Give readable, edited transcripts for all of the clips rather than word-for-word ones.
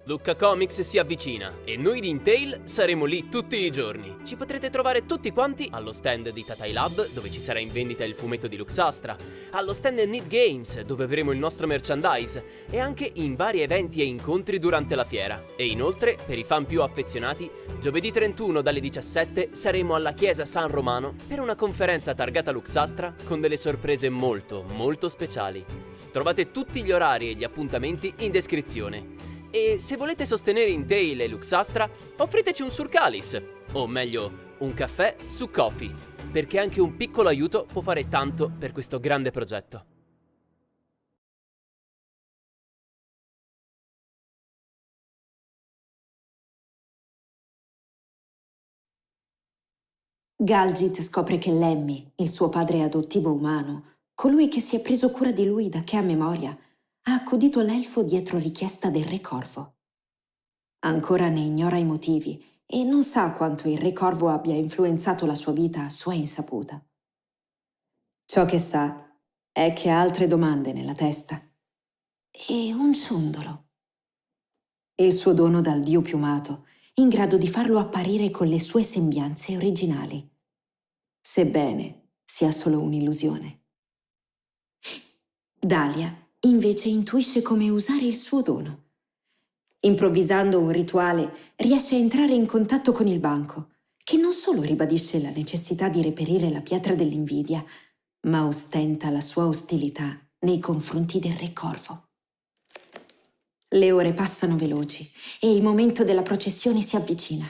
Lucca Comics si avvicina e noi di Intel saremo lì tutti i giorni. Ci potrete trovare tutti quanti allo stand di Tatai Lab, dove ci sarà in vendita il fumetto di Luxastra, allo stand Need Games, dove avremo il nostro merchandise, e anche in vari eventi e incontri durante la fiera. E inoltre, per i fan più affezionati, giovedì 31 dalle 17 saremo alla Chiesa San Romano per una conferenza targata Luxastra con delle sorprese molto, molto speciali. Trovate tutti gli orari e gli appuntamenti in descrizione. E se volete sostenere Intel e Luxastra, offriteci un Surcalis, o meglio, un caffè su Ko-fi, perché anche un piccolo aiuto può fare tanto per questo grande progetto. Galgit scopre che Lemmy, il suo padre adottivo umano, colui che si è preso cura di lui da che ha memoria, ha accudito l'elfo dietro richiesta del Re Corvo. Ancora ne ignora i motivi e non sa quanto il Re Corvo abbia influenzato la sua vita a sua insaputa. Ciò che sa è che ha altre domande nella testa. E un ciondolo. Il suo dono dal dio piumato, in grado di farlo apparire con le sue sembianze originali, sebbene sia solo un'illusione. Dalia invece intuisce come usare il suo dono. Improvvisando un rituale, riesce a entrare in contatto con il banco, che non solo ribadisce la necessità di reperire la pietra dell'invidia, ma ostenta la sua ostilità nei confronti del Re Corvo. Le ore passano veloci e il momento della processione si avvicina.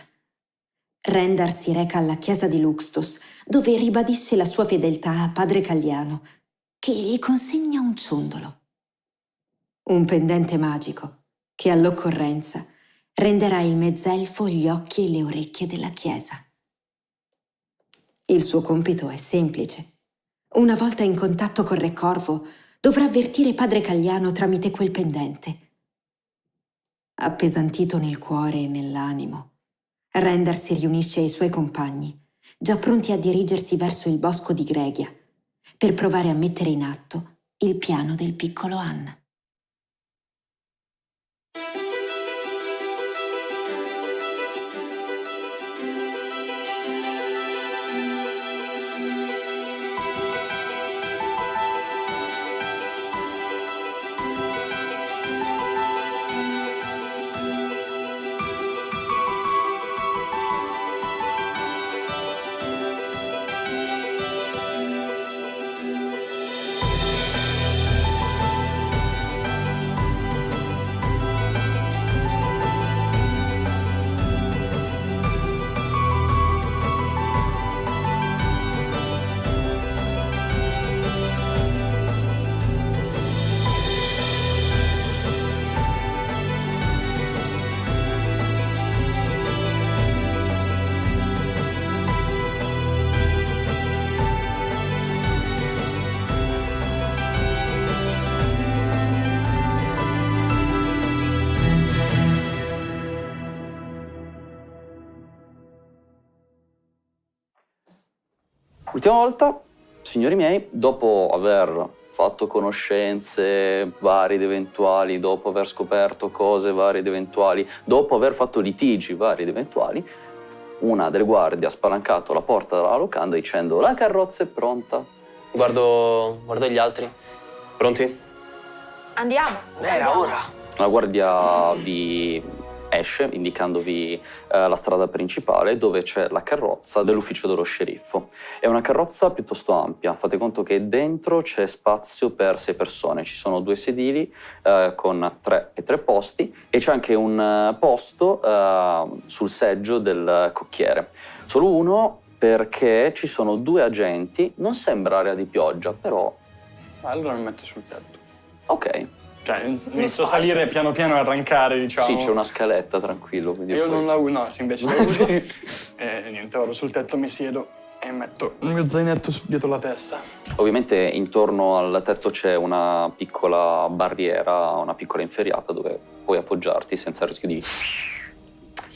Rendar si reca alla chiesa di Luxtos, dove ribadisce la sua fedeltà a padre Calliano, che gli consegna un ciondolo. Un pendente magico che all'occorrenza renderà il mezzelfo gli occhi e le orecchie della chiesa. Il suo compito è semplice. Una volta in contatto con Re Corvo, dovrà avvertire padre Calliano tramite quel pendente. Appesantito nel cuore e nell'animo, Rendar si riunisce ai suoi compagni, già pronti a dirigersi verso il bosco di Gregia, per provare a mettere in atto il piano del piccolo Han. L'ultima volta, signori miei, dopo aver fatto conoscenze varie ed eventuali, dopo aver scoperto cose varie ed eventuali, dopo aver fatto litigi vari ed eventuali, una delle guardie ha spalancato la porta della locanda dicendo: la carrozza è pronta. Guardo gli altri. Pronti? Andiamo. Era ora. La guardia vi esce, indicandovi la strada principale dove c'è la carrozza dell'ufficio dello sceriffo. È una carrozza piuttosto ampia, fate conto che dentro c'è spazio per 6 persone, ci sono 2 sedili con 3 posti e c'è anche un posto sul seggio del cocchiere. Solo uno perché ci sono 2 agenti, non sembra area di pioggia, però... Allora mi metto sul tetto. Ok. Cioè, inizio a salire piano piano e arrancare, diciamo. Sì, c'è una scaletta, tranquillo. Io non la uso, no, se invece la uso. E niente, vado sul tetto, mi siedo e metto il mio zainetto dietro la testa. Ovviamente intorno al tetto c'è una piccola barriera, una piccola inferriata dove puoi appoggiarti senza il rischio di...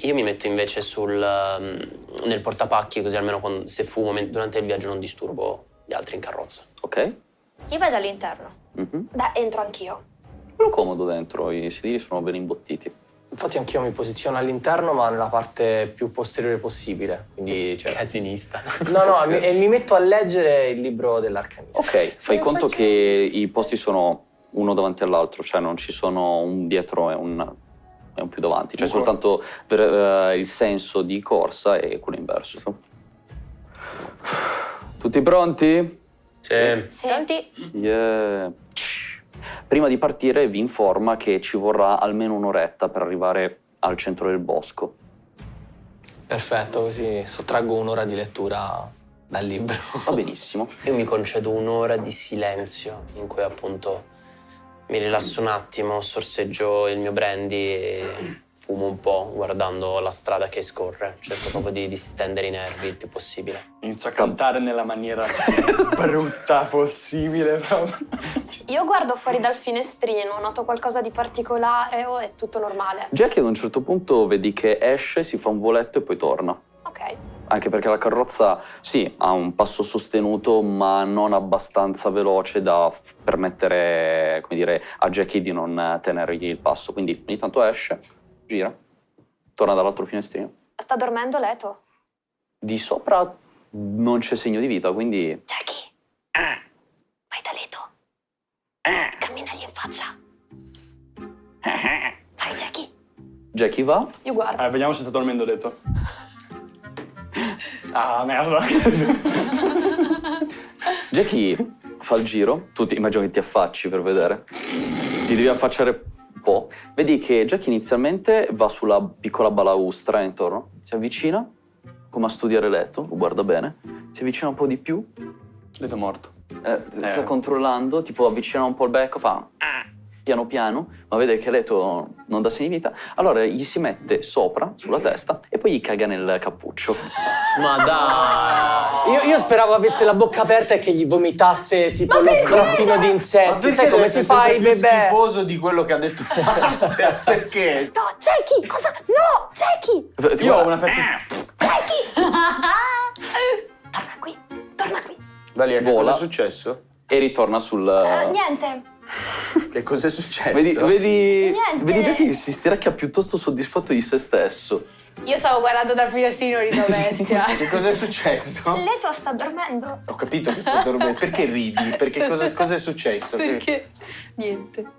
Io mi metto invece nel portapacchi, così almeno se fumo durante il viaggio non disturbo gli altri in carrozza. Ok? Io vado all'interno. Mm-hmm. Beh, entro anch'io. Però comodo dentro, i sedili sono ben imbottiti. infatti anch'io mi posiziono all'interno, ma nella parte più posteriore possibile. Quindi, cioè, A sinistra. No, e mi metto a leggere il libro dell'Arcanista. Ok, fai conto che i posti sono uno davanti all'altro, cioè non ci sono un dietro e un più davanti, cioè soltanto il senso di corsa e quello inverso. Tutti pronti? Sì. Senti, Yeah. Prima di partire vi informa che ci vorrà almeno un'oretta per arrivare al centro del bosco. Perfetto, così sottraggo un'ora di lettura dal libro. Va benissimo. Io mi concedo un'ora di silenzio in cui appunto mi rilasso un attimo, sorseggio il mio brandy e fumo un po' guardando la strada che scorre. Cerco proprio di distendere i nervi il più possibile. Inizio a cantare nella maniera più brutta possibile proprio. io guardo fuori dal finestrino, noto qualcosa di particolare o è tutto normale? Jackie ad un certo punto vedi che esce, si fa un voletto e poi torna. Ok. Anche perché la carrozza, sì, ha un passo sostenuto, ma non abbastanza veloce da permettere, come dire, a Jackie di non tenergli il passo. Quindi ogni tanto esce, gira, torna dall'altro finestrino. Sta dormendo Leto? Di sopra non c'è segno di vita, quindi... Jackie, vai da Leto. Camminagli in faccia. Vai, Jackie. Jackie va, Io guardo. Vediamo se sta dormendo detto. Ah, merda. Jackie fa il giro, tu immagino che ti affacci per vedere, ti devi affacciare un po'. Vedi che Jackie inizialmente va sulla piccola balaustra intorno, si avvicina, come a studiare letto, lo guarda bene, si avvicina un po' di più, Detto morto. sta controllando, tipo avvicina un po' il becco, fa piano piano, ma vede che Leto non dà segni di vita, allora gli si mette sopra, sulla testa, e poi gli caga nel cappuccio. Ma dai! Io speravo avesse la bocca aperta e che gli vomitasse tipo lo sgrappino di insetti. Sai come si fa il più bebè? schifoso di quello che ha detto Master, perché? No, Jackie, cosa? No, Jackie! Io ho una pezza. Jackie! Torna qui. Dalia, che Vola. cosa è successo? E ritorna sul... Niente. Che cosa è successo? Vedi Niente. Jackie che si stiracchia piuttosto soddisfatto di se stesso. Io stavo guardando dal finestrino di bestia. Che cosa è successo? Leto sta dormendo. Ho capito che sta dormendo. Perché ridi? Perché cosa è successo? Niente.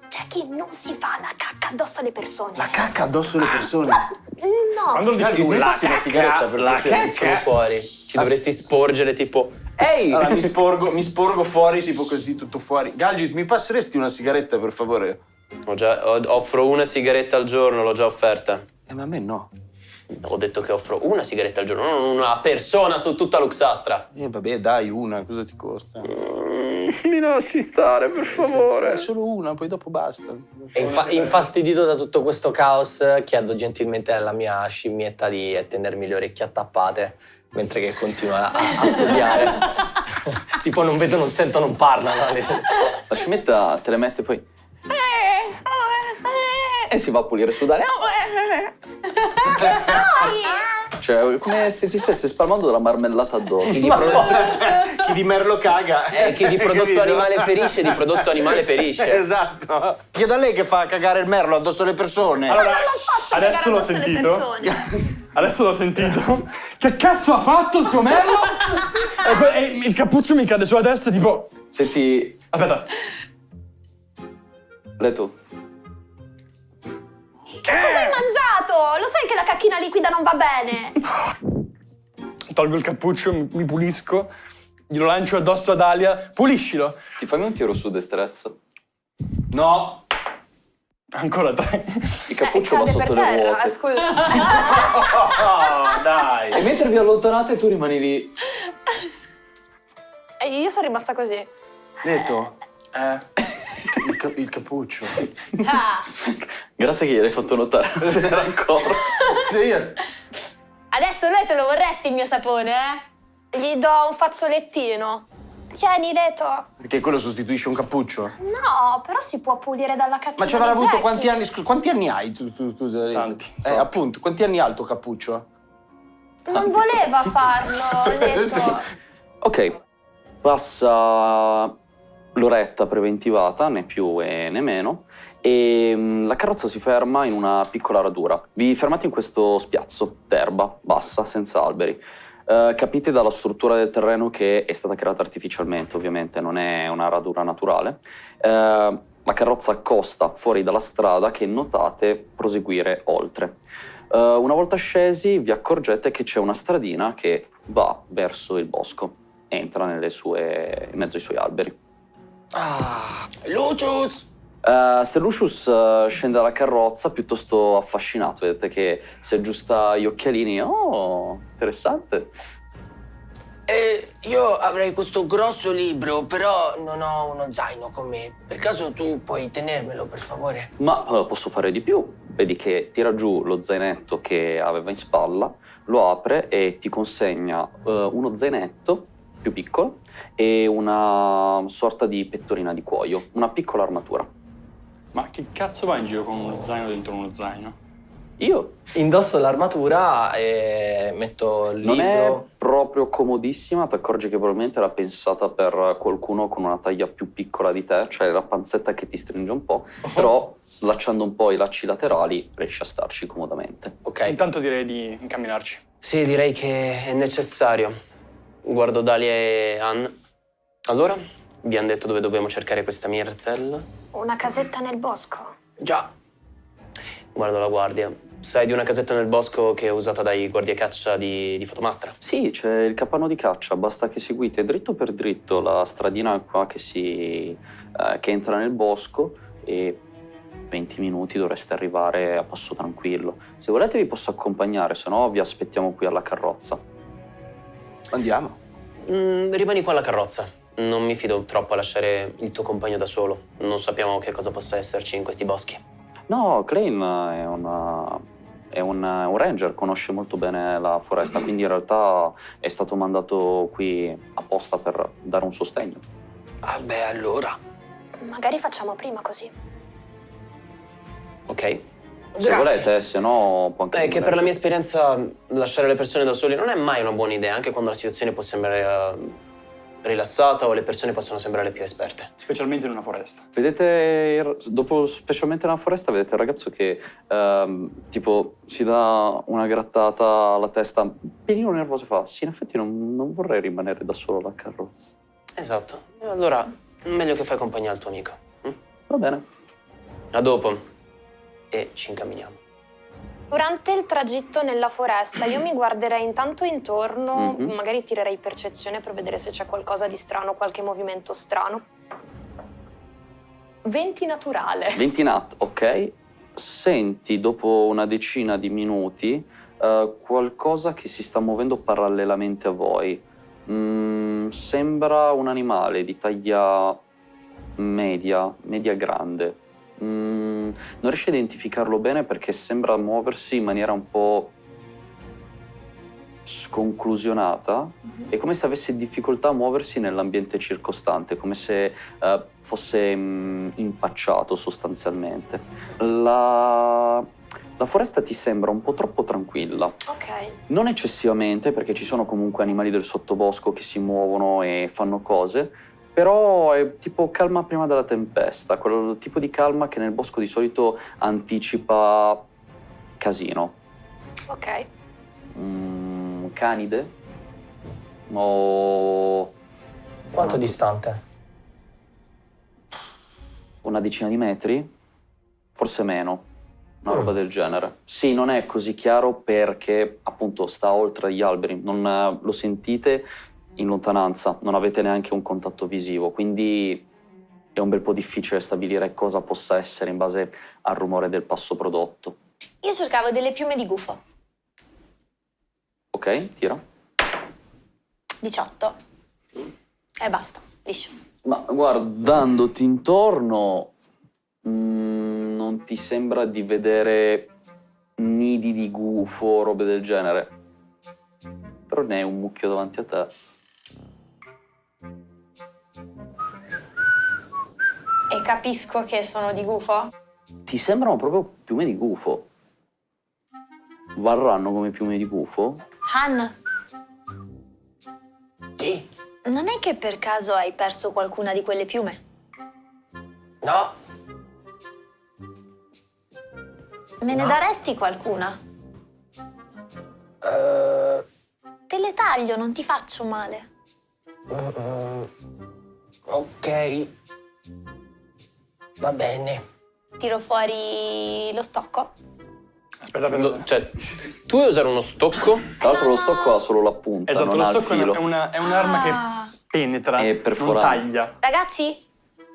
Jackie, non si fa la cacca addosso alle persone. La cacca addosso alle persone. No. Quando lo dici Galgi, tu, mi la passi una sigaretta per piacere? Sono fuori. Ci dovresti sporgere tipo... Ehi! Allora mi sporgo fuori, tipo così, tutto fuori. Galgi, mi passeresti una sigaretta, per favore? Offro una sigaretta al giorno, l'ho già offerta. Ma a me no. Ho detto che offro una sigaretta al giorno, non una persona su tutta Luxastra. Vabbè, dai, una, cosa ti costa? Mi lasci stare, per favore. Solo una, poi dopo basta. E infastidito da tutto questo caos, chiedo gentilmente alla mia scimmietta di tenermi le orecchie attappate mentre che continua a studiare. Tipo non vedo, non sento, non parlano. La scimmietta te le mette poi... E si va a pulire su sudare. Cioè, come se ti stesse spalmando della marmellata addosso. Chi di merlo caga. Chi di prodotto animale ferisce, di prodotto animale perisce. Esatto. Chiedo a lei che fa cagare il merlo addosso alle persone. Allora, faccio adesso cagare l'ho addosso alle sentito. persone. Adesso l'ho sentito. Che cazzo ha fatto il suo merlo? E il cappuccio mi cade sulla testa tipo... Senti, Aspetta. Leto, Che cosa hai mangiato? Lo sai che la cacchina liquida non va bene? Tolgo il cappuccio, mi pulisco, glielo lancio addosso ad Alia. Puliscilo. ti fammi un tiro su destrezza. No. Ancora 3. Il cappuccio va cade sotto per le terra, ruote. scusa. Oh, dai. E mentre vi allontanate tu rimani lì. E io sono rimasta così. Leto. Il cappuccio. Grazie che gliel'hai fatto notare, non se n'era ancora. Sì, io. Adesso Leto lo vorresti il mio sapone, eh? Gli do un fazzolettino. Tieni, Leto. Perché quello sostituisce un cappuccio? No, però si può pulire dalla cacchina Ma ci avrà di avuto Jackie. quanti anni? Scusa, quanti anni hai tu? Tanti. Appunto, quanti anni ha il tuo cappuccio? Non voleva farlo, Leto. Ok, passa l'oretta preventivata, né più né meno, e la carrozza si ferma in una piccola radura. Vi fermate in questo spiazzo d'erba bassa, senza alberi. Capite dalla struttura del terreno che è stata creata artificialmente, ovviamente, non è una radura naturale. La carrozza accosta fuori dalla strada che notate proseguire oltre. Una volta scesi vi accorgete che c'è una stradina che va verso il bosco, entra in mezzo ai suoi alberi. Ah, Lucius! Se Lucius scende dalla carrozza, piuttosto affascinato, vedete che si aggiusta gli occhialini. Oh, interessante. Io avrei questo grosso libro, però non ho uno zaino con me. Per caso tu puoi tenermelo, per favore? Ma posso fare di più. Vedi che tira giù lo zainetto che aveva in spalla, lo apre e ti consegna uno zainetto più piccolo e una sorta di pettorina di cuoio, una piccola armatura. Ma che cazzo vai in giro con uno zaino dentro uno zaino? Io Indosso l'armatura e metto il non è libro. proprio comodissima, ti accorgi che probabilmente era pensata per qualcuno con una taglia più piccola di te, cioè la panzetta che ti stringe un po', però slacciando un po' i lacci laterali riesci a starci comodamente. Ok. Intanto direi di incamminarci. Sì, direi che è necessario. Guardo Dalia e Anne. Allora, vi hanno detto dove dobbiamo cercare questa Myrtle? Una casetta nel bosco. Già. Guardo la guardia. Sai di una casetta nel bosco che è usata dai guardiacaccia di Fotomastra? Sì, c'è il capanno di caccia, basta che seguite dritto per dritto la stradina qua che entra nel bosco e 20 minuti dovreste arrivare a passo tranquillo. Se volete vi posso accompagnare, se no vi aspettiamo qui alla carrozza. Andiamo. Rimani qua alla carrozza. Non mi fido troppo a lasciare il tuo compagno da solo. Non sappiamo che cosa possa esserci in questi boschi. No, Klein è un ranger, conosce molto bene la foresta, quindi in realtà è stato mandato qui apposta per dare un sostegno. Ah beh, allora. Magari facciamo prima così. Ok? Se Grazie. volete, se no può anche... È che per la mia esperienza lasciare le persone da soli non è mai una buona idea, anche quando la situazione può sembrare rilassata o le persone possono sembrare più esperte. Specialmente in una foresta. Vedete, dopo specialmente nella foresta, vedete il ragazzo che tipo si dà una grattata alla testa, un pelino nervoso e fa: sì, in effetti non vorrei rimanere da solo alla carrozza. Esatto. E allora, meglio che fai compagnia al tuo amico. Va bene. A dopo. E ci incamminiamo. Durante il tragitto nella foresta io mi guarderei intanto intorno, Mhm. magari tirerei percezione per vedere se c'è qualcosa di strano, qualche movimento strano. 20 naturale. 20 nat, ok. Senti dopo una decina di minuti qualcosa che si sta muovendo parallelamente a voi. Sembra un animale di taglia media grande. Non riesci a identificarlo bene perché sembra muoversi in maniera un po' sconclusionata. È come se avesse difficoltà a muoversi nell'ambiente circostante, come se fosse impacciato sostanzialmente. La foresta ti sembra un po' troppo tranquilla. Ok. Non eccessivamente, perché ci sono comunque animali del sottobosco che si muovono e fanno cose, però è tipo calma prima della tempesta, quel tipo di calma che nel bosco di solito anticipa casino. Ok. Canide? O Quanto distante? una decina di metri? Forse meno, una roba del genere. Sì, non è così chiaro perché appunto sta oltre gli alberi, non lo sentite in lontananza, non avete neanche un contatto visivo, quindi è un bel po' difficile stabilire cosa possa essere in base al rumore del passo prodotto. Io cercavo delle piume di gufo. Ok, tira. 18. E basta, liscio. Ma guardandoti intorno, non ti sembra di vedere nidi di gufo o robe del genere. Però ne hai un mucchio davanti a te. E capisco che sono di gufo? Ti sembrano proprio piume di gufo. Varranno come piume di gufo? Han, Sì? non è che per caso hai perso qualcuna di quelle piume? No? Me ne daresti qualcuna? Te le taglio, non ti faccio male. Ok. Va bene. Tiro fuori lo stocco. Aspetta. Cioè, tu vuoi usare uno stocco? Tra l'altro no, lo stocco ha solo la punta, Esatto, non lo ha il stocco filo. è un'arma che penetra, È non perforante. taglia. Ragazzi,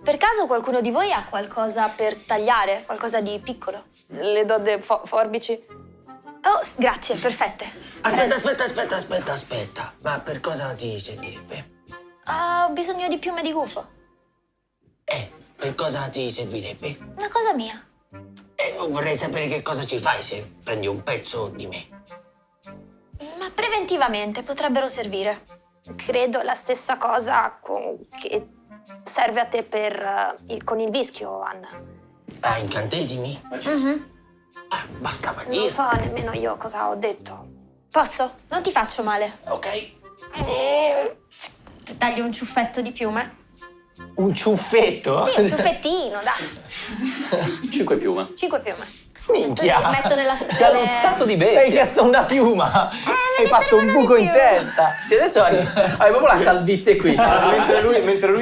per caso qualcuno di voi ha qualcosa per tagliare? Qualcosa di piccolo? Le do delle forbici. Oh, grazie, perfette. Aspetta. Ma per cosa ti servirebbe? Ho bisogno di piume di gufo. Per cosa ti servirebbe? Una cosa mia. Vorrei sapere che cosa ci fai se prendi un pezzo di me. Ma preventivamente potrebbero servire. Credo la stessa cosa che serve a te con il vischio, Anna. Ah, incantesimi? Mhm. Bastava Non dire. so nemmeno io cosa ho detto. Posso? Non ti faccio male. Ok. Ti taglio un ciuffetto di piume? Un ciuffetto? Sì, un ciuffettino, dai. 5 piume. 5 piume. Minchia. Li metto nella Ti ha stazione. lottato di bestia. Hai chiesto una piuma. Hai ne fatto un servono buco di in più. testa. Sì, adesso hai proprio la calvizie qui. Mentre lui è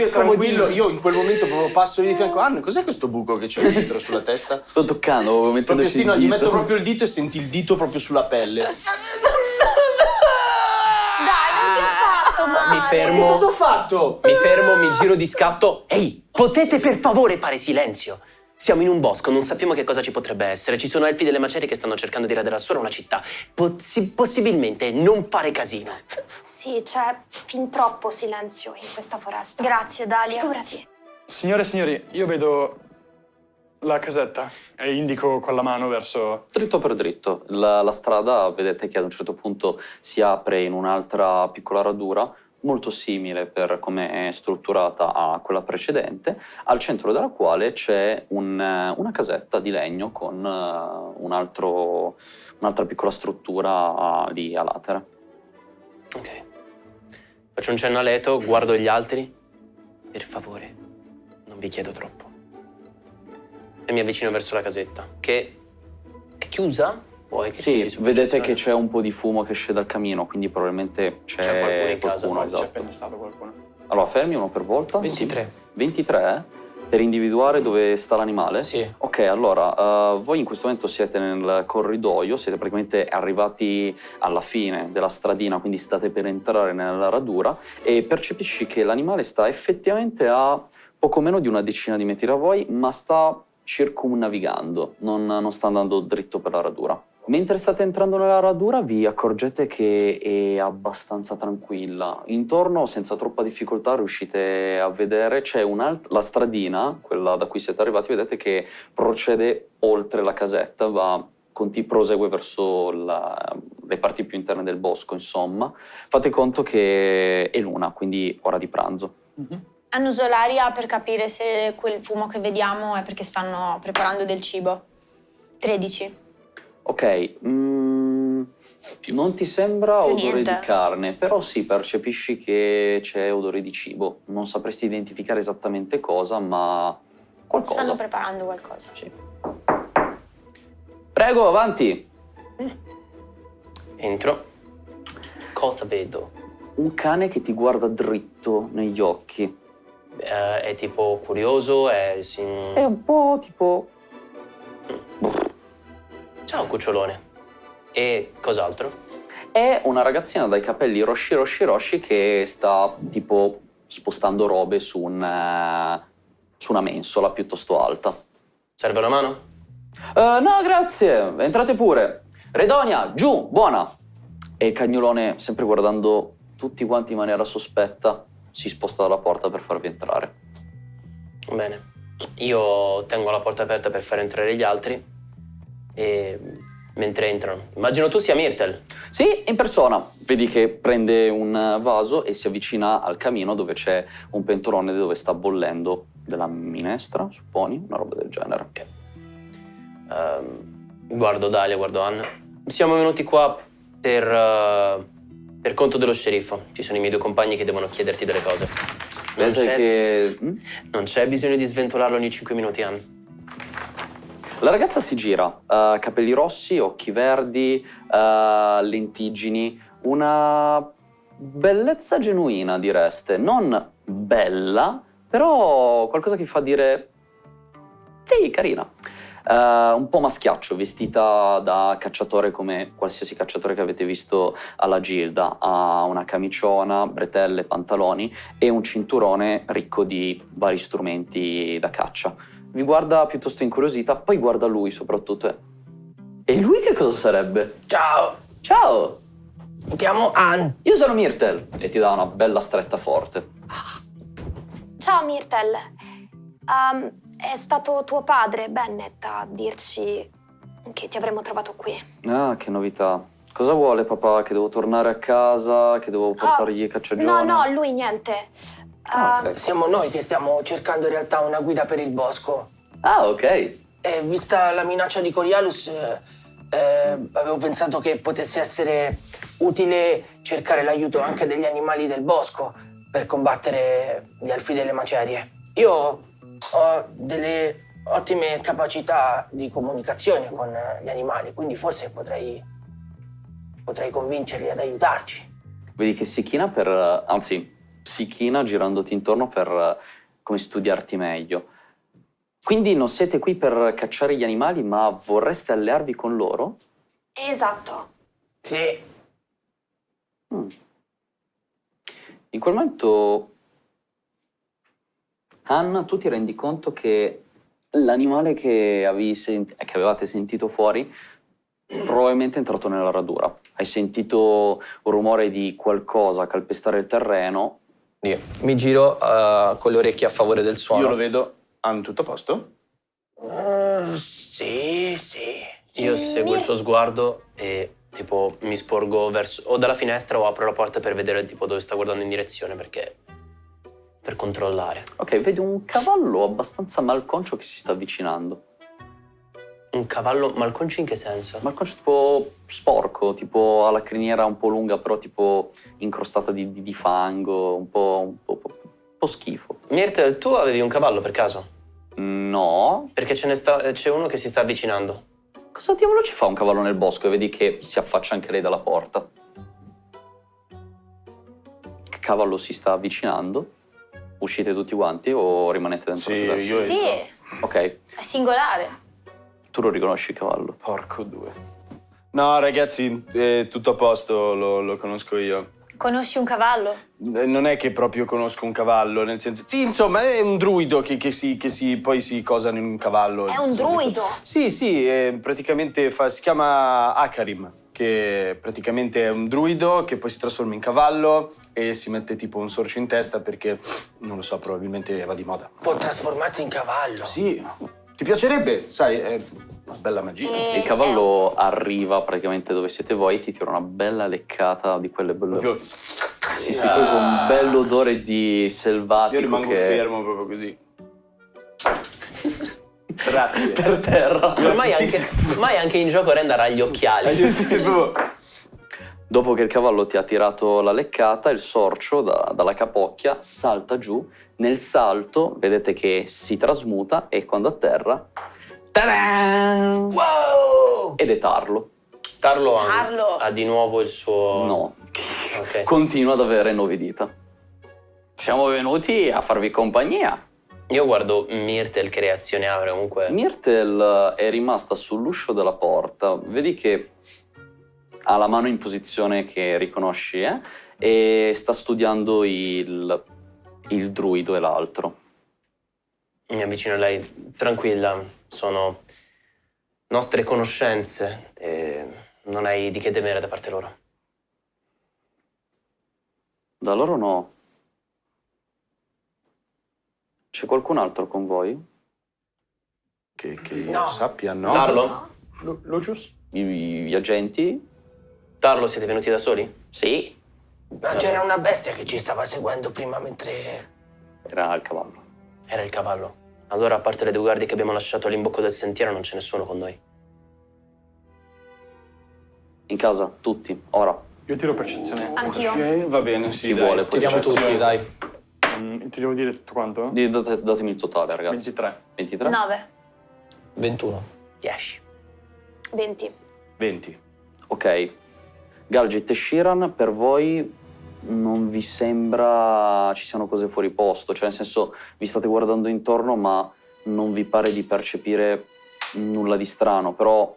tranquillo, Scomodissimo. io in quel momento proprio passo di fianco. Anna, cos'è questo buco che c'è dietro sulla testa? Sto toccando, Proprio mettendoci sì, no, il gli dito. metto proprio il dito e senti il dito proprio sulla pelle. Dai, non ti ho fatto male. Mi fermo. Cosa ho fatto? Mi fermo, mi giro di scatto. Ehi, potete per favore fare silenzio? Siamo in un bosco, non sappiamo che cosa ci potrebbe essere. Ci sono elfi delle macerie che stanno cercando di radere solo una città. Possibilmente non fare casino. Sì, c'è fin troppo silenzio in questa foresta. Grazie, Dalia. Figurati. Signore e signori, io vedo la casetta e indico con la mano verso... Dritto per dritto. La strada, vedete che ad un certo punto si apre in un'altra piccola radura, molto simile per come è strutturata a quella precedente, al centro della quale c'è una casetta di legno con un'altra piccola struttura lì a latere. Ok. Faccio un cenno a Leto, guardo gli altri. Per favore, non vi chiedo troppo. E mi avvicino verso la casetta, che è chiusa? Poi che Sì, tiri su vedete percezione? che c'è un po' di fumo che esce dal camino, quindi probabilmente c'è qualcuno in casa, qualcuno, C'è esatto. appena stato qualcuno. Allora, fermi uno per volta. 23. 23 per individuare dove sta l'animale? Sì. Ok, allora, voi in questo momento siete nel corridoio, siete praticamente arrivati alla fine della stradina, quindi state per entrare nella radura e percepisci che l'animale sta effettivamente a poco meno di una decina di metri da voi, ma sta circumnavigando, non sta andando dritto per la radura. Mentre state entrando nella radura vi accorgete che è abbastanza tranquilla. Intorno, senza troppa difficoltà, riuscite a vedere c'è la stradina, quella da cui siete arrivati, vedete che procede oltre la casetta, prosegue verso le parti più interne del bosco, insomma. Fate conto che è l'una, quindi ora di pranzo. Annuso l'aria per capire se quel fumo che vediamo è perché stanno preparando del cibo. 13. Ok, non ti sembra Più odore niente. di carne, però sì, percepisci che c'è odore di cibo. Non sapresti identificare esattamente cosa, ma qualcosa. Stanno preparando qualcosa. Sì. Prego, avanti. Entro. Cosa vedo? Un cane che ti guarda dritto negli occhi. È tipo curioso, È un po' tipo... Ciao cucciolone. E cos'altro? È una ragazzina dai capelli rossi che sta tipo spostando robe su una mensola piuttosto alta. Serve una mano? No, grazie, entrate pure. Redonia, giù, buona. E il cagnolone, sempre guardando tutti quanti in maniera sospetta, si sposta dalla porta per farvi entrare. Bene. Io tengo la porta aperta per far entrare gli altri e mentre entrano. Immagino tu sia Myrtle. Sì, in persona. Vedi che prende un vaso e si avvicina al camino dove c'è un pentolone dove sta bollendo della minestra, supponi, una roba del genere. Ok. Guardo Dalia, guardo Anna. Siamo venuti qua per conto dello sceriffo. Ci sono i miei due compagni che devono chiederti delle cose. Vedete che... Non c'è bisogno di sventolarlo ogni 5 minuti, Anna. La ragazza si gira, capelli rossi, occhi verdi, lentiggini, una bellezza genuina direste, non bella, però qualcosa che fa dire sì, carina. Un po' maschiaccio, vestita da cacciatore come qualsiasi cacciatore che avete visto alla Gilda. Ha una camiciona, bretelle, pantaloni e un cinturone ricco di vari strumenti da caccia. Vi guarda piuttosto incuriosita, poi guarda lui soprattutto. E lui che cosa sarebbe? Ciao, Ciao, mi chiamo Ann. io sono Myrtle. E ti dà una bella stretta forte. Ciao Myrtle. È stato tuo padre, Bennett, a dirci che ti avremmo trovato qui. Ah, che novità. Cosa vuole papà? Che devo tornare a casa? Che devo portargli cacciagione? No, lui niente. Ok. Siamo noi che stiamo cercando in realtà una guida per il bosco. Ah, ok. E vista la minaccia di Corialus, avevo pensato che potesse essere utile cercare l'aiuto anche degli animali del bosco per combattere gli elfi delle macerie. Io ho delle ottime capacità di comunicazione con gli animali, quindi forse potrei convincerli ad aiutarci. Vedi che si china si china girandoti intorno per come studiarti meglio. Quindi non siete qui per cacciare gli animali, ma vorreste allearvi con loro? Esatto. Sì. In quel momento, Anna, tu ti rendi conto che l'animale che avevate sentito fuori probabilmente è entrato nella radura. Hai sentito un rumore di qualcosa calpestare il terreno. Io mi giro con le orecchie a favore del suono. Io lo vedo. Hanno tutto a posto? Sì. Io seguo il suo sguardo e tipo mi sporgo verso o dalla finestra o apro la porta per vedere tipo dove sta guardando in direzione per controllare. Ok, vedi un cavallo abbastanza malconcio che si sta avvicinando. Un cavallo malconcio in che senso? Malconcio tipo sporco, tipo ha la criniera un po' lunga, però tipo incrostata di fango, un po' schifo. Myrtle, tu avevi un cavallo per caso? No. Perché c'è uno che si sta avvicinando. Cosa diavolo ci fa un cavallo nel bosco? E vedi che si affaccia anche lei dalla porta. Il cavallo si sta avvicinando. Uscite tutti quanti o rimanete dentro Sì, casa? io Sì, Ok, è singolare. tu lo riconosci il cavallo. Porco due. No, ragazzi, è tutto a posto, lo conosco io. Conosci un cavallo? Non è che proprio conosco un cavallo, nel senso... Sì, insomma, è un druido che poi si cosano in un cavallo. È un druido. Sì, praticamente si chiama Akarim, che praticamente è un druido che poi si trasforma in cavallo e si mette tipo un sorcio in testa perché, non lo so, probabilmente va di moda. Può trasformarsi in cavallo. Sì, ti piacerebbe? Sai, è una bella magia. Il cavallo arriva praticamente dove siete voi e ti tira una bella leccata di quelle belle... Proprio... Sì, con un bell'odore di selvatico. Io rimango che... fermo proprio così. Grazie. per terra. Ormai anche in gioco Ren darà gli occhiali. Dopo che il cavallo ti ha tirato la leccata, il sorcio dalla capocchia salta giù. Nel salto vedete che si trasmuta e quando atterra... Ta-da! Wow! Ed è Tarlo. Tarlo Tarlo. ha di nuovo il suo... No. Ok. Continua ad avere 9 dita. Siamo venuti a farvi compagnia. Io guardo Myrtle che reazione ha comunque. Myrtle è rimasta sull'uscio della porta. Vedi che ha la mano in posizione che riconosci, e sta studiando il druido e l'altro. Mi avvicino a lei. Tranquilla, sono nostre conoscenze e non hai di che temere da parte loro. Da loro no. C'è qualcun altro con voi? Che No. sappia, no? Tarlo? Lucius? Gli agenti? Tarlo, siete venuti da soli? Sì. Ma c'era una bestia che ci stava seguendo prima mentre... Era il cavallo. Era il cavallo. Allora, a parte le due guardie che abbiamo lasciato all'imbocco del sentiero, non c'è nessuno con noi. In casa, tutti, ora. Io tiro percezione. Anch'io. Ok, va bene, sì, Chi dai. vuole, poi Tiriamo percezione. tutti, dai. Ti devo dire tutto quanto? Datemi il totale, ragazzi. 23. 23? 9. 21. 10. 20. 20. Ok. Galgit e Shiran, per voi non vi sembra ci siano cose fuori posto? Cioè, nel senso, vi state guardando intorno, ma non vi pare di percepire nulla di strano, però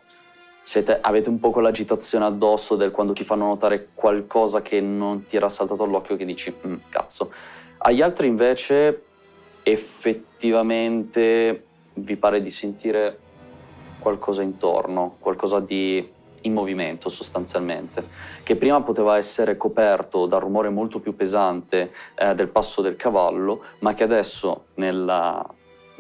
avete un po' quell'agitazione addosso del quando ti fanno notare qualcosa che non ti era saltato all'occhio che dici, cazzo. Agli altri invece effettivamente vi pare di sentire qualcosa intorno, qualcosa di in movimento sostanzialmente, che prima poteva essere coperto dal rumore molto più pesante del passo del cavallo, ma che adesso nel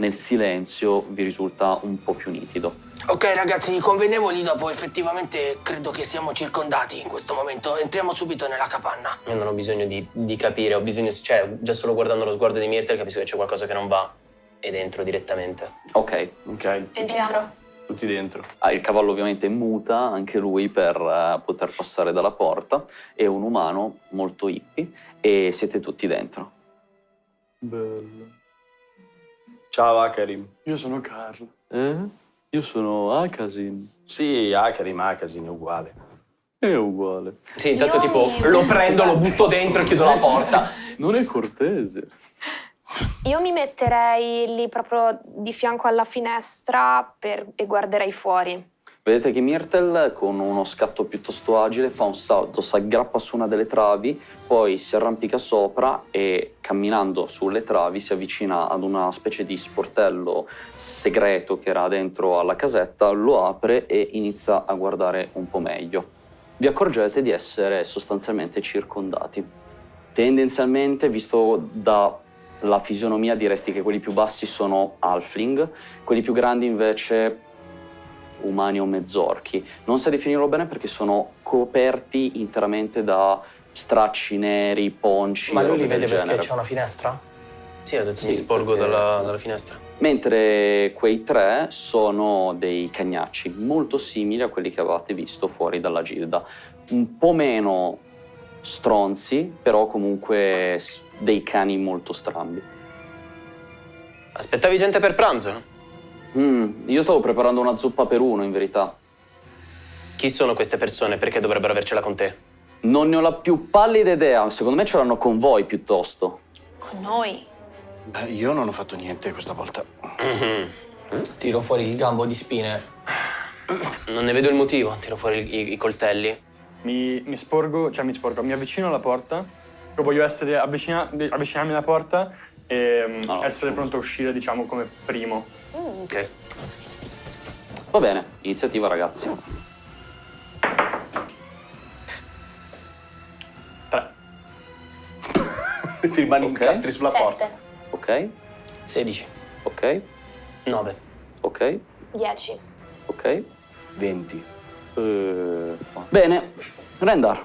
silenzio vi risulta un po' più nitido. Ok ragazzi, convenevoli dopo, effettivamente credo che siamo circondati in questo momento. Entriamo subito nella capanna. Io non ho bisogno di capire, ho bisogno, cioè, già solo guardando lo sguardo di Myrtle capisco che c'è qualcosa che non va ed entro direttamente. Ok. Ok, Entriamo. tutti dentro. Il cavallo ovviamente muta anche lui per poter passare dalla porta, è un umano molto hippie e siete tutti dentro. Bello. Ciao Akarim. Io sono Carl. Io sono Akasin. Sì, Akarim è uguale. È uguale. Sì, intanto Io tipo mi- lo prendo, lo butto dentro e chiudo la porta. Non è cortese. Io mi metterei lì proprio di fianco alla finestra e guarderei fuori. Vedete che Myrtle, con uno scatto piuttosto agile, fa un salto, si aggrappa su una delle travi, poi si arrampica sopra e, camminando sulle travi, si avvicina ad una specie di sportello segreto che era dentro alla casetta, lo apre e inizia a guardare un po' meglio. Vi accorgete di essere sostanzialmente circondati. Tendenzialmente, visto dalla fisionomia, diresti che quelli più bassi sono halfling, quelli più grandi invece umani o mezzorchi. Non sai definirlo bene perché sono coperti interamente da stracci neri, ponci. Ma lui robe li del vede perché genere. c'è una finestra? Sì, ho detto Sì, mi sporgo perché- dalla finestra. Mentre quei tre sono dei cagnacci molto simili a quelli che avevate visto fuori dalla gilda. Un po' meno stronzi, però comunque dei cani molto strambi. Aspettavi gente per pranzo? Io stavo preparando una zuppa per uno, in verità. Chi sono queste persone? Perché dovrebbero avercela con te? Non ne ho la più pallida idea, secondo me ce l'hanno con voi piuttosto. Con noi. Beh, io non ho fatto niente questa volta. Tiro fuori il gambo di spine. Non ne vedo il motivo, tiro fuori i coltelli. Mi avvicino alla porta. Io voglio avvicinarmi alla porta e essere pronto a uscire, diciamo, come primo. Ok. Va bene, iniziativa ragazzi. 3. Ti rimani Ok. incastri sulla porta. 7. Ok, 16. ok, 9. ok, 10. ok. 20. Bene, Rendar,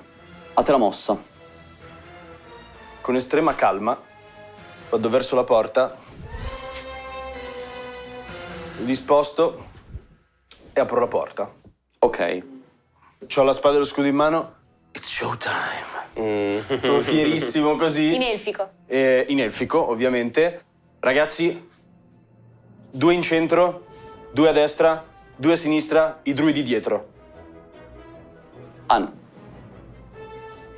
a te la mossa. Con estrema calma vado verso la porta, disposto e apro la porta. Ok, C'ho la spada e lo scudo in mano. It's showtime. Sono fierissimo così. In elfico. In elfico, ovviamente. Ragazzi, 2 in centro, 2 a destra, 2 a sinistra, i druidi dietro. Ann.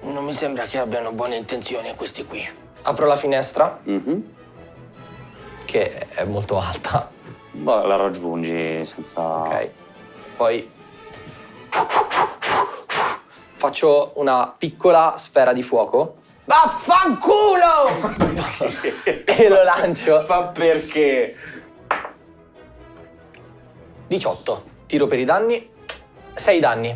Non mi sembra che abbiano buone intenzioni questi qui. Apro la finestra, Mhm. che è molto alta. Beh, la raggiungi senza... Ok. Poi faccio una piccola sfera di fuoco Vaffanculo! e lo lancio. Ma perché? 18. Tiro per i danni. 6 danni.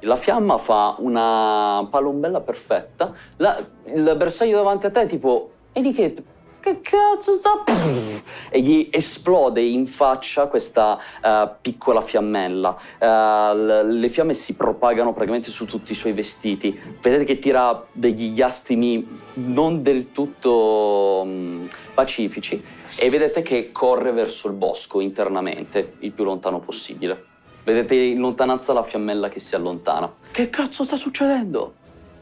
La fiamma fa una palombella perfetta. Il bersaglio davanti a te tipo... Vedi che cazzo sta... E gli esplode in faccia questa piccola fiammella. Le fiamme si propagano praticamente su tutti i suoi vestiti. Vedete che tira degli astimi non del tutto pacifici e vedete che corre verso il bosco internamente, il più lontano possibile. Vedete in lontananza la fiammella che si allontana. Che cazzo sta succedendo?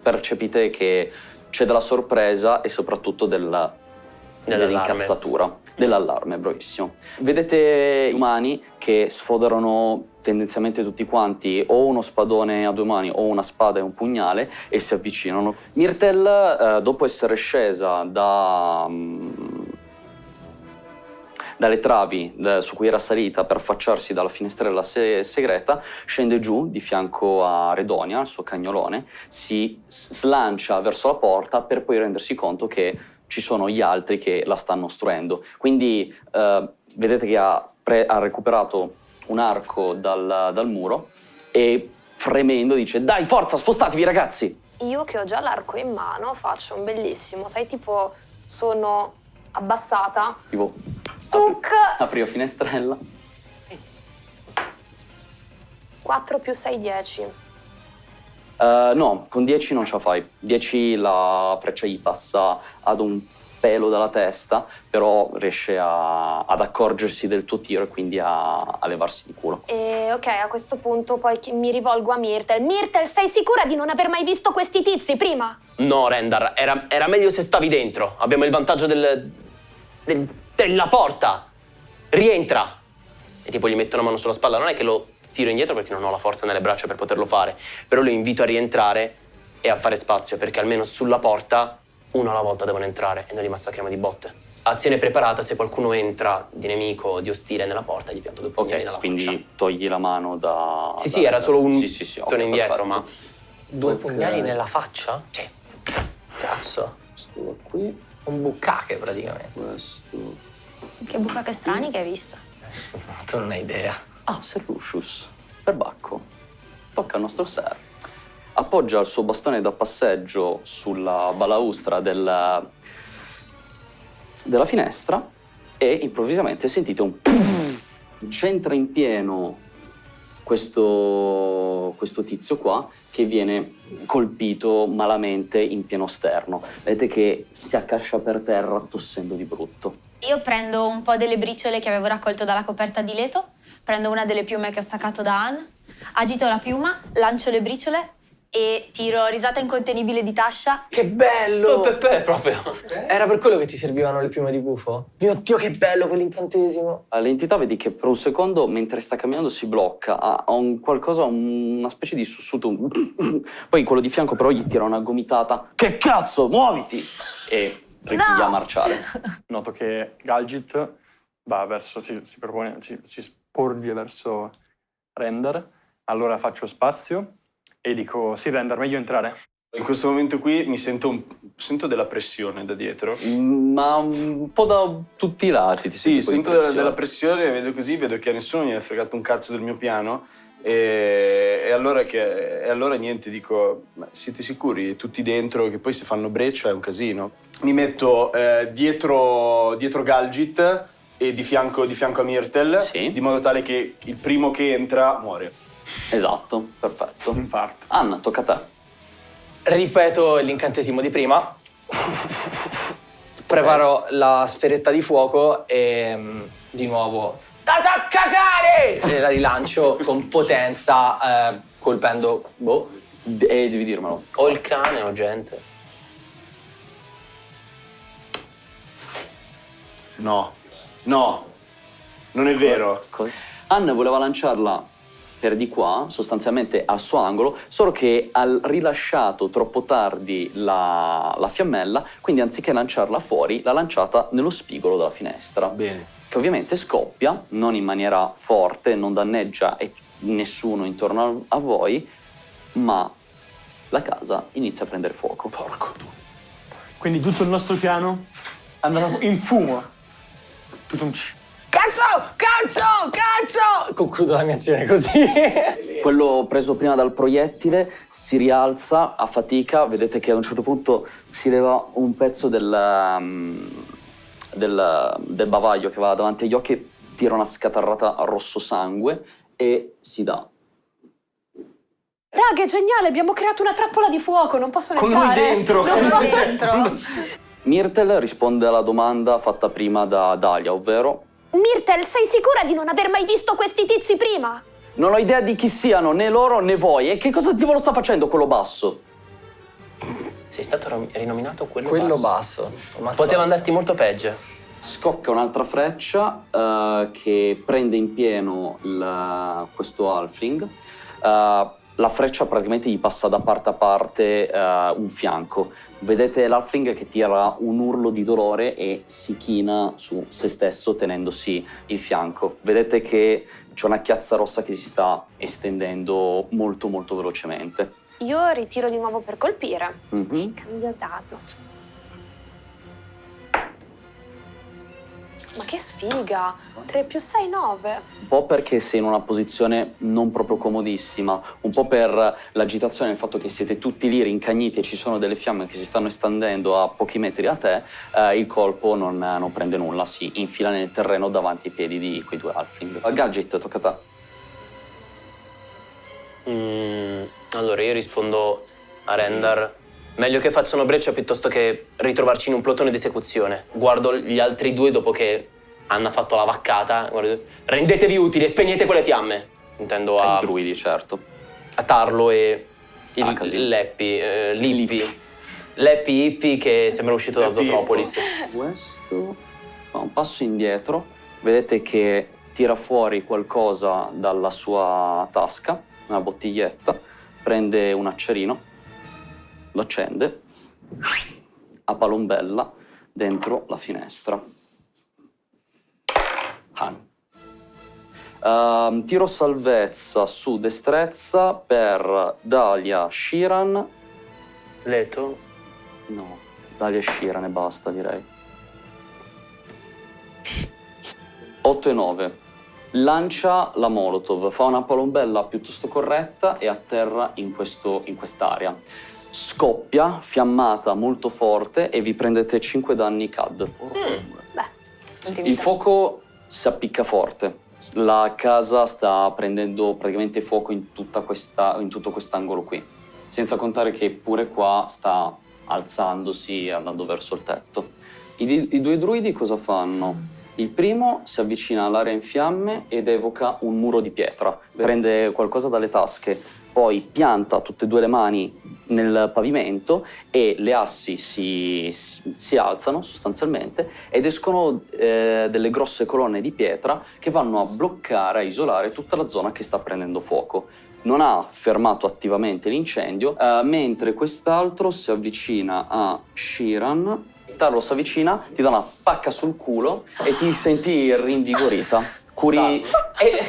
Percepite che c'è della sorpresa e soprattutto dell'incazzatura. dell'allarme, bravissimo. Vedete umani che sfoderano tendenzialmente tutti quanti o uno spadone a 2 mani o una spada e un pugnale e si avvicinano. Myrtle, dopo essere scesa dalle travi su cui era salita per affacciarsi dalla finestrella segreta, scende giù di fianco a Redonia, il suo cagnolone, si slancia verso la porta per poi rendersi conto che ci sono gli altri che la stanno ostruendo. Quindi vedete che ha recuperato un arco dal muro e fremendo dice: dai, forza, spostatevi ragazzi! Io che ho già l'arco in mano faccio un bellissimo, sai, tipo sono abbassata. Tipo, Tuc! apri la finestrella. 4 più 6, 10. No, con 10 non ce la fai. 10 la freccia gli passa ad un pelo dalla testa, però riesce ad accorgersi del tuo tiro e quindi a levarsi di culo. E ok, a questo punto poi mi rivolgo a Myrtle. Myrtle, sei sicura di non aver mai visto questi tizi prima? No, Rendar, era meglio se stavi dentro. Abbiamo il vantaggio della porta. Rientra. E tipo gli metto una mano sulla spalla. Non è che lo tiro indietro perché non ho la forza nelle braccia per poterlo fare, però lo invito a rientrare e a fare spazio, perché almeno sulla porta uno alla volta devono entrare e noi li massacriamo di botte. Azione preparata: se qualcuno entra di nemico o di ostile nella porta gli pianto 2 pugnali nella faccia. Quindi togli la mano da... Sì, era solo un sì, torno indietro, perfetto. ma... 2 pugnali nella faccia? Sì. Cazzo, sto qui un bucache praticamente. Questo... Che bucache strani che hai visto. Tu non hai idea. Ah, Sir Lucius, perbacco. Tocca al nostro Sir. Appoggia il suo bastone da passeggio sulla balaustra della finestra e improvvisamente sentite un... C'entra in pieno questo tizio qua che viene colpito malamente in pieno sterno. Vedete che si accascia per terra tossendo di brutto. Io prendo un po' delle briciole che avevo raccolto dalla coperta di Leto, prendo una delle piume che ho staccato da Anne, agito la piuma, lancio le briciole e tiro risata incontenibile di Tasha. Che bello! Pepe, proprio. Era per quello che ti servivano le piume di gufo? Mio Dio, che bello quell'incantesimo! L'entità vedi che per un secondo, mentre sta camminando, si blocca, ha una specie di sussulto. Poi quello di fianco però gli tira una gomitata. Che cazzo, muoviti! E ripiglia a marciare. Noto che Galgit va verso, si sporge verso Rendar, allora faccio spazio e dico: sì, Rendar, meglio entrare. In questo momento qui mi sento della pressione da dietro. Ma un po' da tutti i lati. Sì, sento della pressione, vedo che a nessuno mi ha fregato un cazzo del mio piano. E allora niente, dico: ma siete sicuri? Tutti dentro, che poi se fanno breccia è un casino. Mi metto dietro Galgit e di fianco a Myrtle, sì, di modo tale che il primo che entra muore. Esatto, perfetto. Infarto. Anna, tocca a te. Ripeto l'incantesimo di prima. Preparo la sferetta di fuoco e di nuovo cacare! E la rilancio con potenza, colpendo E devi dirmelo. O il cane o gente. No, non è vero. Anna voleva lanciarla per di qua, sostanzialmente al suo angolo, solo che ha rilasciato troppo tardi la fiammella, quindi anziché lanciarla fuori, l'ha lanciata nello spigolo della finestra. Bene. Che ovviamente scoppia, non in maniera forte, non danneggia nessuno intorno a voi, ma la casa inizia a prendere fuoco. Porco tu. Quindi tutto il nostro piano andrà in fumo. Tutto un Cazzo! Concludo la mia azione così. Quello preso prima dal proiettile si rialza a fatica, vedete che a un certo punto si leva un pezzo del bavaglio che va davanti agli occhi, tira una scatarrata a rosso sangue e si dà. Raga, è geniale, abbiamo creato una trappola di fuoco, non possono Con entrare. lui dentro. Myrtle risponde alla domanda fatta prima da Dalia, ovvero: Myrtle, sei sicura di non aver mai visto questi tizi prima? non ho idea di chi siano, né loro né voi. E che cosa diavolo sta facendo quello basso? Sei stato rinominato quello Quello basso. Poteva andarti molto peggio. scocca un'altra freccia che prende in pieno questo halfling. La freccia praticamente gli passa da parte a parte un fianco. Vedete l'halfling che tira un urlo di dolore e si china su se stesso tenendosi il fianco. Vedete che c'è una chiazza rossa che si sta estendendo molto molto velocemente. Io ritiro di nuovo per colpire. Mhm. Cambio dato. Ma che sfiga! 3 più 6, 9. Un po' perché sei in una posizione non proprio comodissima, un po' per l'agitazione, il fatto che siete tutti lì rincagniti e ci sono delle fiamme che si stanno estendendo a pochi metri da te, il colpo non prende nulla, si infila nel terreno davanti ai piedi di quei due halfling. Gadget, tocca a te. Allora io rispondo a Rendar. Meglio che facciano breccia piuttosto che ritrovarci in un plotone di esecuzione. Guardo gli altri due dopo che hanno fatto la vaccata. Guardo, rendetevi utili e spegnete quelle fiamme. Intendo a I druidi, certo. a Tarlo e così. Leppi, Lippi. Leppi Ippi che sembra uscito da Zootropolis. Questo fa un passo indietro, vedete che tira fuori qualcosa dalla sua tasca, una bottiglietta, prende un accerino, lo accende, a palombella dentro la finestra. Tiro salvezza su destrezza per Dalia Shiran. Leto? No, Dalia Shiran e basta, direi. 8 e 9. Lancia la Molotov, fa una palombella piuttosto corretta e atterra in quest'area. Scoppia, fiammata molto forte e vi prendete 5 danni CAD. Il fuoco si appicca forte. La casa sta prendendo praticamente fuoco in tutto quest'angolo qui. Senza contare che pure qua sta alzandosi e andando verso il tetto. I due druidi cosa fanno? Il primo si avvicina all'area in fiamme ed evoca un muro di pietra. Prende qualcosa dalle tasche, poi pianta tutte e due le mani nel pavimento e le assi si alzano sostanzialmente ed escono delle grosse colonne di pietra che vanno a bloccare, a isolare tutta la zona che sta prendendo fuoco. Non ha fermato attivamente l'incendio, mentre quest'altro si avvicina a Shiran. Tarlo si avvicina, ti dà una pacca sul culo e ti senti rinvigorita. Curi e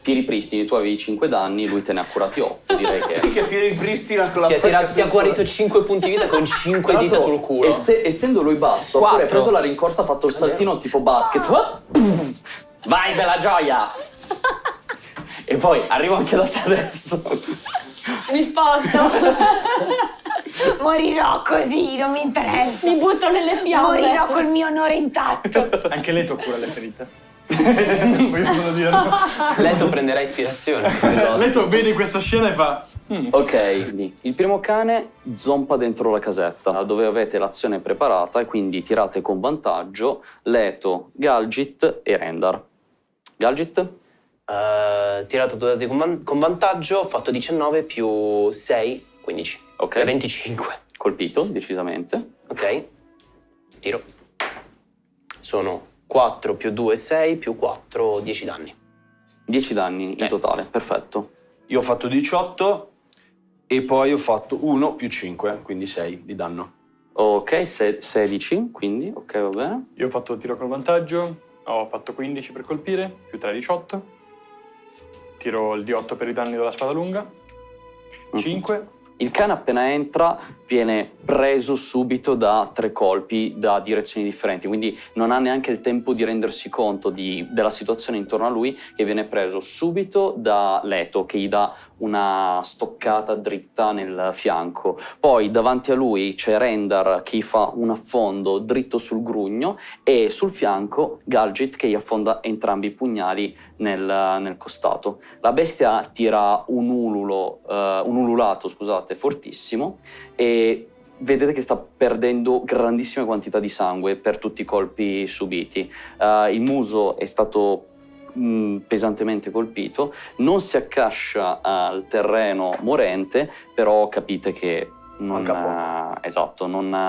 ti ripristini, tu avevi 5 danni, lui te ne ha curati 8, direi che ti ripristina con la Ti ha guarito 5 punti vita con 5 dita sul culo. Essendo lui basso, ha pure preso la rincorsa, ha fatto il saltino tipo basket. Vai, bella gioia! E poi arrivo anche da te adesso. Mi sposto. Morirò così, non mi interessa. Mi butto nelle fiamme. Morirò col mio onore intatto. Anche Leto cura le ferite. Voglio solo dirlo. Leto prenderà ispirazione. Leto vedi questa scena e fa... Ok, il primo cane zompa dentro la casetta dove avete l'azione preparata e quindi tirate con vantaggio Leto, Galgit e Rendar. Galgit? Tirato 2 dadi con vantaggio, ho fatto 19 più 6, 15. Ok. 25. Colpito, decisamente. Ok. Tiro. Sono 4 più 2, 6 più 4, 10 danni. 10 danni in totale, perfetto. Io ho fatto 18 e poi ho fatto 1 più 5, quindi 6 di danno. Ok, 16, quindi, ok, va bene. Io ho fatto tiro con vantaggio, ho fatto 15 per colpire, più 3, 18. Tiro il D8 per i danni della spada lunga. 5. Il cane appena entra viene preso subito da 3 colpi da direzioni differenti, quindi non ha neanche il tempo di rendersi conto della situazione intorno a lui, che viene preso subito da Leto, che gli dà una stoccata dritta nel fianco. Poi davanti a lui c'è Rendar che gli fa un affondo dritto sul grugno e sul fianco Galgit che gli affonda entrambi i pugnali nel costato. La bestia tira un ululato, fortissimo, e vedete che sta perdendo grandissime quantità di sangue per tutti i colpi subiti. Il muso è stato pesantemente colpito, non si accascia al terreno morente, però capite che non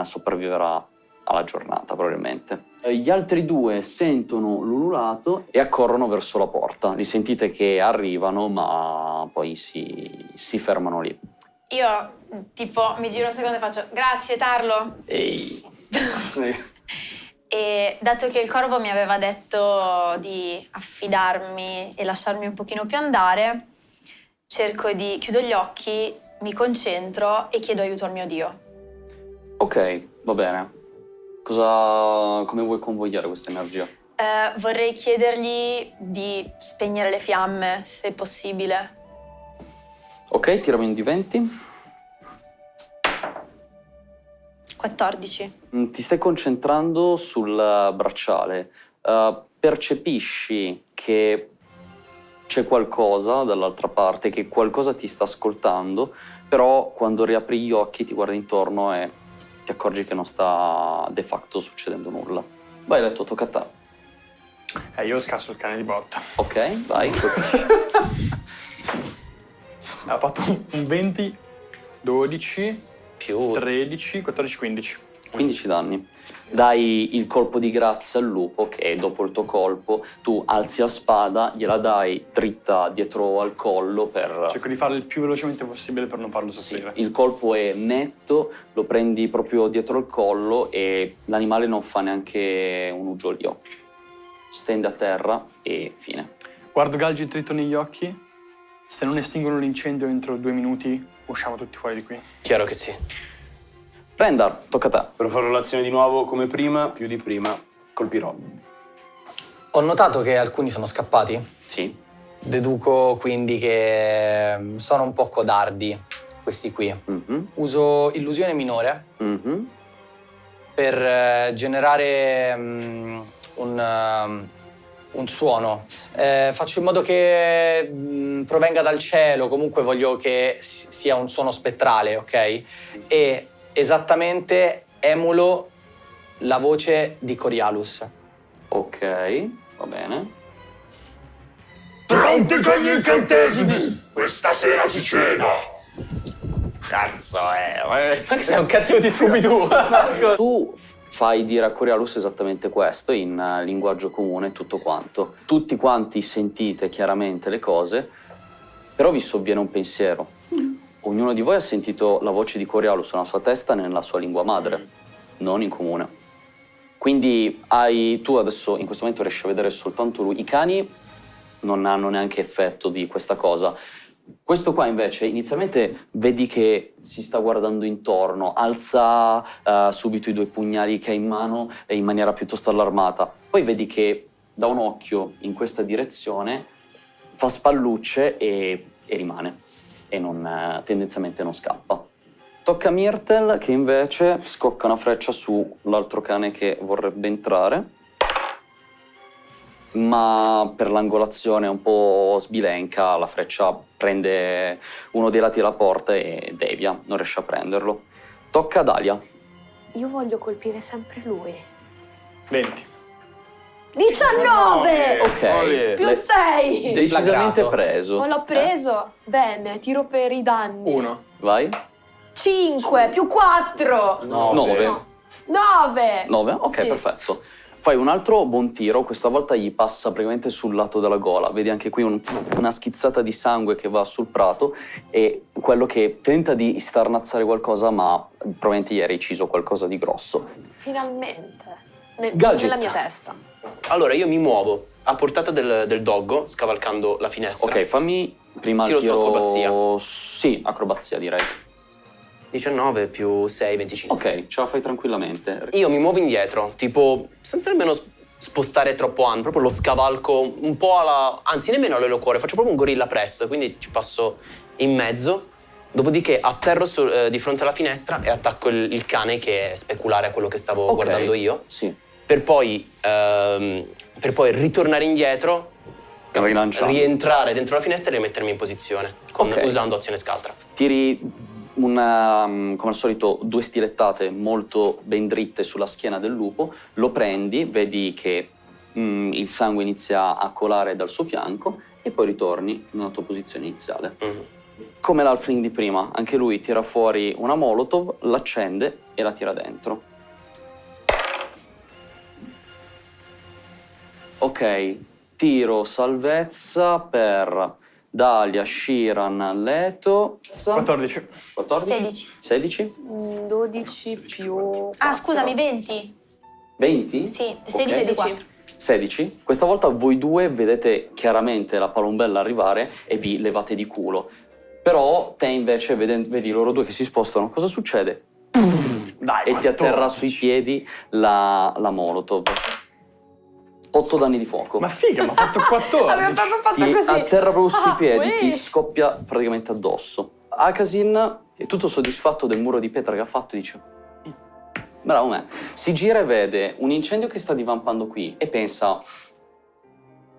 sopravviverà alla giornata probabilmente. Gli altri due sentono l'ululato e accorrono verso la porta. Li sentite che arrivano, ma poi si fermano lì. Io, tipo, mi giro un secondo e faccio grazie, Tarlo. Ehi. E dato che il corvo mi aveva detto di affidarmi e lasciarmi un pochino più andare, chiudo gli occhi, mi concentro e chiedo aiuto al mio Dio. Ok, va bene. Come vuoi convogliare questa energia? Vorrei chiedergli di spegnere le fiamme, se possibile. Ok, tirami un D20. 14. Ti stai concentrando sul bracciale. Percepisci che c'è qualcosa dall'altra parte, che qualcosa ti sta ascoltando, però quando riapri gli occhi ti guardi intorno e ti accorgi che non sta de facto succedendo nulla. Vai, letto, tocca a te. Io scasso il cane di botta. Ok, vai. Ha fatto un 20, 12, Più 13, 14, 15. 15 danni. Dai il colpo di grazia al lupo che dopo il tuo colpo tu alzi la spada, gliela dai dritta dietro al collo per... Cerco di farlo il più velocemente possibile per non farlo Sì, soffrire. il colpo è netto, lo prendi proprio dietro il collo e l'animale non fa neanche un uggiolio. Stende a terra e fine. Guardo Galgi dritto negli occhi. Se non estinguono l'incendio entro 2 minuti, usciamo tutti fuori di qui. chiaro che sì. Rendar, tocca a te. Per fare l'azione di nuovo come prima, più di prima, colpirò. Ho notato che alcuni sono scappati. Sì. Deduco quindi che sono un po' codardi questi qui. Mhm, Uso illusione minore mhm. per generare un suono. Faccio in modo che provenga dal cielo, comunque voglio che sia un suono spettrale, ok? E esattamente emulo la voce di Corialus. Ok, va bene. Pronti con gli incantesimi! Questa sera si cena! Cazzo Sei un cattivo di Scooby-Doo. Tu fai dire a Corialus esattamente questo, in linguaggio comune, tutto quanto. Tutti quanti sentite chiaramente le cose, però vi sovviene un pensiero. Ognuno di voi ha sentito la voce di Corialus nella sua testa e nella sua lingua madre, non in comune. Quindi tu adesso in questo momento riesci a vedere soltanto lui. I cani non hanno neanche effetto di questa cosa. Questo qua invece inizialmente vedi che si sta guardando intorno, alza subito i 2 pugnali che ha in mano in maniera piuttosto allarmata. Poi vedi che da un occhio in questa direzione fa spallucce e rimane. E tendenzialmente non scappa. Tocca a Myrtle che invece scocca una freccia sull'altro cane che vorrebbe entrare, ma per l'angolazione un po' sbilenca la freccia prende uno dei lati della porta e devia, non riesce a prenderlo. Tocca a Dalia. Io voglio colpire sempre lui. 20. 19! Ok, Più 6! decisamente Deflagrato. preso. L'ho preso. Bene, tiro per i danni. 1. Vai. 5 più 4! 9. 9! 9? Ok, Sì. perfetto. Fai un altro buon tiro, questa volta gli passa praticamente sul lato della gola. Vedi anche qui una schizzata di sangue che va sul prato e quello che tenta di starnazzare qualcosa, ma probabilmente gli hai reciso qualcosa di grosso. Finalmente. Gadget. Nella mia testa. Allora, io mi muovo a portata del doggo, scavalcando la finestra. Ok, fammi prima Tiro su acrobazia. Sì, acrobazia direi. 19 più 6, 25. Ok, ce la fai tranquillamente. Io mi muovo indietro, tipo, senza nemmeno spostare troppo anno, proprio lo scavalco un po' anzi, nemmeno all'eloquore, faccio proprio un gorilla press, quindi ci passo in mezzo. Dopodiché atterro di fronte alla finestra e attacco il cane, che è speculare a quello che stavo guardando io. Sì. Per poi ritornare indietro, Rilanciando. rientrare dentro la finestra e rimettermi in posizione, Ok. usando azione scaltra. Tiri come al solito 2 stilettate molto ben dritte sulla schiena del lupo, lo prendi, vedi che il sangue inizia a colare dal suo fianco e poi ritorni nella tua posizione iniziale. Mm. Come l'halfling di prima, anche lui tira fuori una molotov, l'accende e la tira dentro. Ok, tiro salvezza per Dalia, Shiran, Leto. 14. 14? 16? 12 più... Ah, scusami, 20. 20? Sì, 16 più 4. 16. Questa volta voi due vedete chiaramente la palombella arrivare e vi levate di culo. Però te invece vedi loro due che si spostano. Cosa succede? Dai, E ti atterra sui piedi la Molotov. 8 danni di fuoco. Ma figa, mi ha fatto 14. Abbiamo proprio fatto Ti così. atterra proprio sui piedi, uè. ti scoppia praticamente addosso. Akasin è tutto soddisfatto del muro di pietra che ha fatto e dice: bravo me. Si gira e vede un incendio che sta divampando qui e pensa: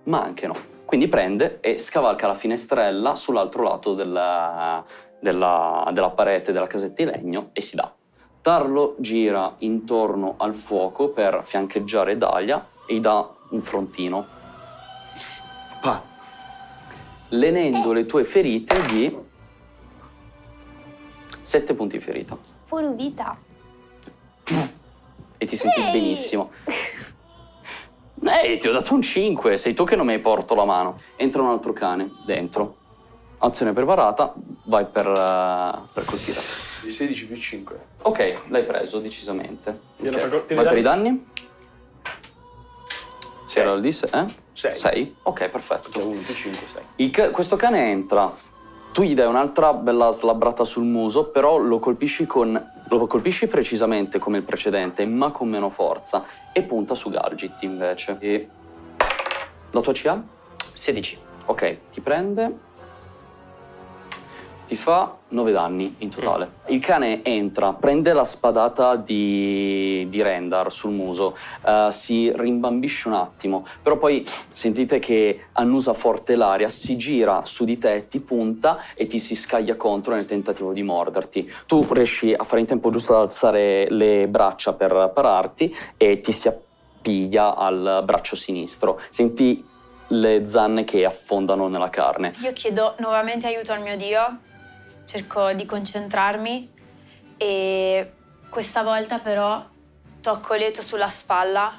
ma anche no. Quindi prende e scavalca la finestrella sull'altro lato della parete della casetta di legno e si dà. Tarlo gira intorno al fuoco per fiancheggiare Dalia e gli dà un frontino. Pa. Lenendo le tue ferite di 7 punti ferita. Fuori vita. E ti senti benissimo. Ti ho dato un 5, sei tu che non mi hai porto la mano. Entra un altro cane dentro. Azione preparata, vai per colpire. 16 più 5. Ok, l'hai preso decisamente. Io Ok, lo vai per i danni? Sei. Era il D6? 6. 6? Ok, perfetto. 1 più 5, 6. Questo cane entra, tu gli dai un'altra bella slabbrata sul muso, però lo colpisci precisamente come il precedente, ma con meno forza, e punta su Galgit invece. E la tua CA? 16. Ok, ti prende, ti fa 9 danni in totale. Il cane entra, prende la spadata di Rendar sul muso, si rimbambisce un attimo, però poi sentite che annusa forte l'aria, si gira su di te, ti punta e ti si scaglia contro nel tentativo di morderti. Tu riesci a fare in tempo giusto ad alzare le braccia per pararti e ti si appiglia al braccio sinistro. Senti le zanne che affondano nella carne. Io chiedo nuovamente aiuto al mio Dio, cerco di concentrarmi e questa volta però tocco Leto sulla spalla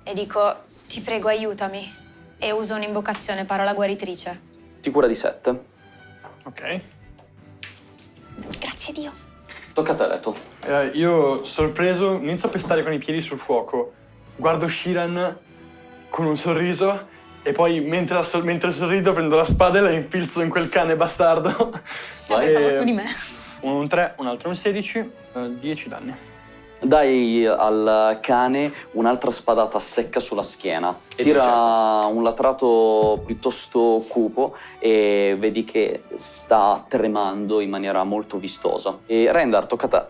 e dico: ti prego aiutami, e uso un'invocazione, parola guaritrice. Ti cura di 7. Ok. Grazie Dio. Tocca a te, Leto. Io, sorpreso, inizio a pestare con i piedi sul fuoco. Guardo Shiran con un sorriso e poi, mentre sorrido, prendo la spada e la infilzo in quel cane bastardo. Pensavo su di me. Un 3, un altro un 16, 10 danni. Dai al cane un'altra spadata secca sulla schiena. Tira un latrato piuttosto cupo e vedi che sta tremando in maniera molto vistosa. E Rendar, tocca a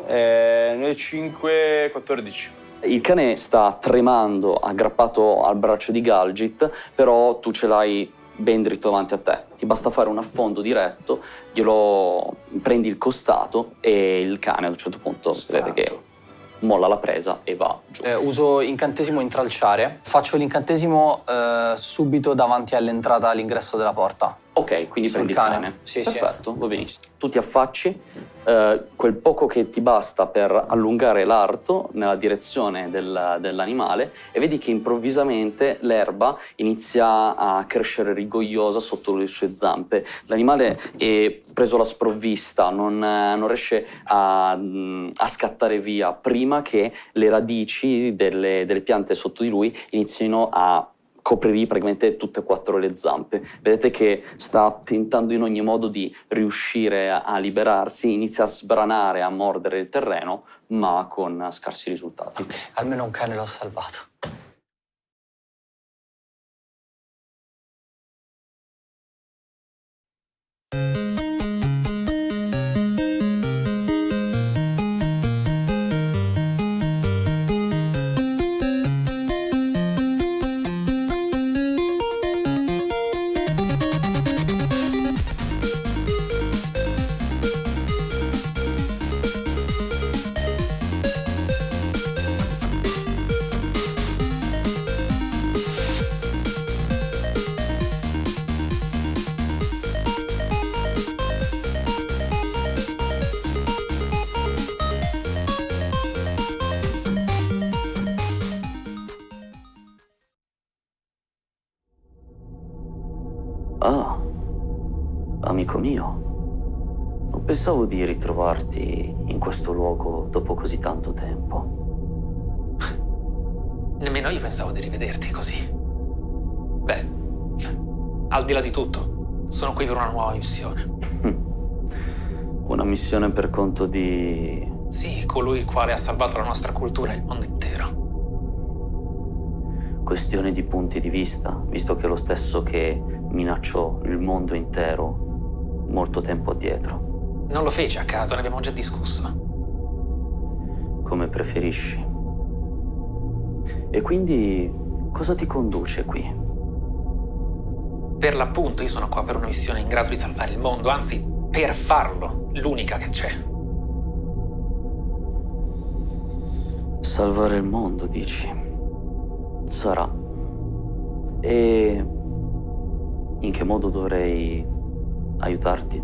te. Noi 5, 14. Il cane sta tremando aggrappato al braccio di Galgit, però tu ce l'hai ben dritto davanti a te. Ti basta fare un affondo diretto, glielo prendi il costato e il cane ad un certo punto vedete che molla la presa e va giù. Uso incantesimo intralciare. Faccio l'incantesimo subito davanti all'entrata, all'ingresso della porta. Ok, quindi Sul prendi il cane. cane. Sì, Perfetto, va benissimo. Tu ti affacci, quel poco che ti basta per allungare l'arto nella direzione dell'animale e vedi che improvvisamente l'erba inizia a crescere rigogliosa sotto le sue zampe. L'animale è preso alla sprovvista, non riesce a scattare via prima che le radici delle piante sotto di lui inizino a coprirgli praticamente tutte e 4 le zampe. Vedete che sta tentando in ogni modo di riuscire a liberarsi, inizia a sbranare, a mordere il terreno, ma con scarsi risultati. Ok, almeno un cane l'ho salvato. Amico mio, non pensavo di ritrovarti in questo luogo dopo così tanto tempo. Nemmeno io pensavo di rivederti così. Beh, al di là di tutto, sono qui per una nuova missione. Una missione per conto di... Sì, colui il quale ha salvato la nostra cultura e il mondo intero. Questione di punti di vista, visto che è lo stesso che minacciò il mondo intero molto tempo addietro. Non lo fece a caso, ne abbiamo già discusso. Come preferisci. E quindi cosa ti conduce qui? Per l'appunto io sono qua per una missione in grado di salvare il mondo, anzi per farlo, l'unica che c'è. Salvare il mondo, dici? Sarà. E in che modo dovrei aiutarti?